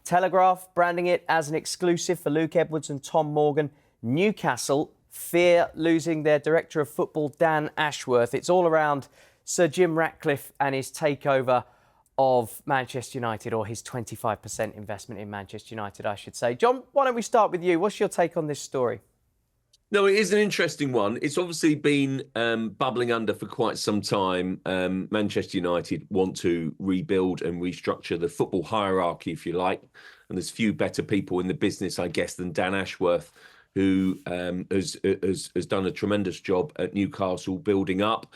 Telegraph branding it as an exclusive for Luke Edwards and Tom Morgan. Newcastle fear losing their director of football, Dan Ashworth. It's all around Sir Jim Ratcliffe and his takeover of Manchester United, or his 25% investment in Manchester United, I should say. John, why don't we start with you? What's your take on this story? No, it is an interesting one. It's obviously been bubbling under for quite some time. Manchester United want to rebuild and restructure the football hierarchy, if you like. And there's few better people in the business, I guess, than Dan Ashworth, who has done a tremendous job at Newcastle building up.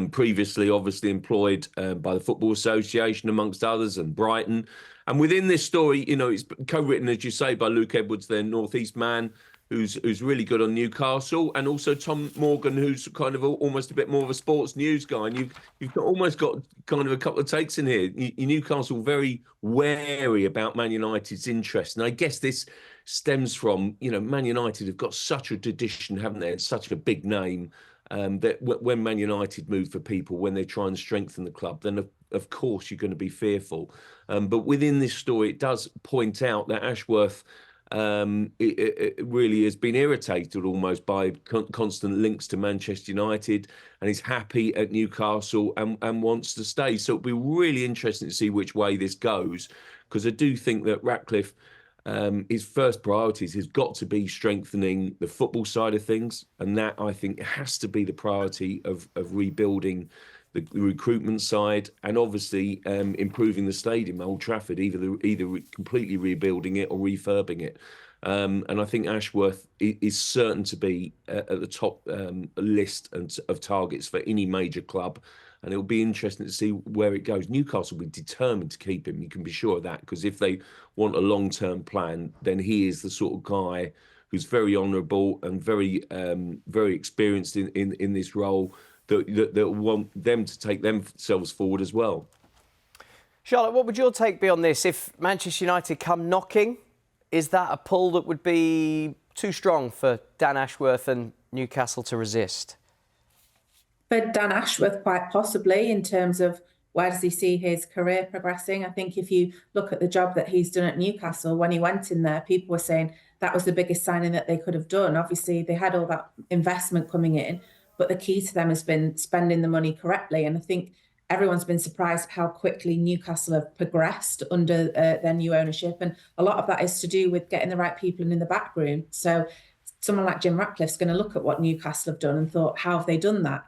Previously, obviously employed by the Football Association, amongst others, and Brighton. And within this story, you know, it's co-written, as you say, by Luke Edwards, their North East man, who's really good on Newcastle, and also Tom Morgan, who's kind of almost a bit more of a sports news guy. And you've almost got kind of a couple of takes in here. Newcastle very wary about Man United's interest, and I guess this stems from, you know, Man United have got such a tradition, haven't they? It's such a big name that when Man United move for people, when they try and strengthen the club, then of course you're going to be fearful. But within this story, it does point out that Ashworth it really has been irritated almost by constant links to Manchester United, and he's happy at Newcastle and wants to stay. So it'll be really interesting to see which way this goes, because I do think that Ratcliffe, his first priorities has got to be strengthening the football side of things, and that, I think, has to be the priority of rebuilding the recruitment side, and obviously improving the stadium, Old Trafford, either completely rebuilding it or refurbing it. And I think Ashworth is certain to be at the top list of targets for any major club. And it'll be interesting to see where it goes. Newcastle will be determined to keep him, you can be sure of that, because if they want a long-term plan, then he is the sort of guy who's very honourable and very experienced in this role, that want them to take themselves forward as well. Charlotte, what would your take be on this? If Manchester United come knocking, is that a pull that would be too strong for Dan Ashworth and Newcastle to resist? For Dan Ashworth, quite possibly, in terms of where does he see his career progressing. I think if you look at the job that he's done at Newcastle, when he went in there, people were saying that was the biggest signing that they could have done. Obviously, they had all that investment coming in, but the key to them has been spending the money correctly. And I think everyone's been surprised how quickly Newcastle have progressed under their new ownership. And a lot of that is to do with getting the right people in the back room. So someone like Jim Ratcliffe's going to look at what Newcastle have done and thought, how have they done that?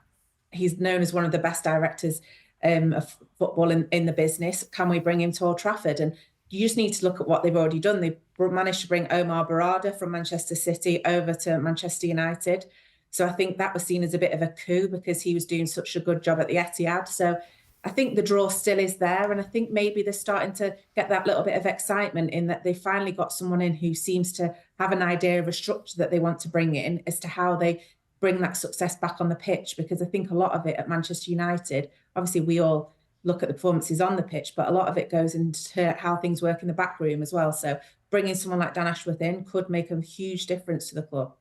He's known as one of the best directors of football in the business. Can we bring him to Old Trafford? And you just need to look at what they've already done. They managed to bring Omar Barada from Manchester City over to Manchester United. So I think that was seen as a bit of a coup because he was doing such a good job at the Etihad. So I think the draw still is there. And I think maybe they're starting to get that little bit of excitement in that they finally got someone in who seems to have an idea of a structure that they want to bring in as to how they bring that success back on the pitch. Because I think a lot of it at Manchester United, obviously we all look at the performances on the pitch, but a lot of it goes into how things work in the back room as well. So bringing someone like Dan Ashworth in could make a huge difference to the club.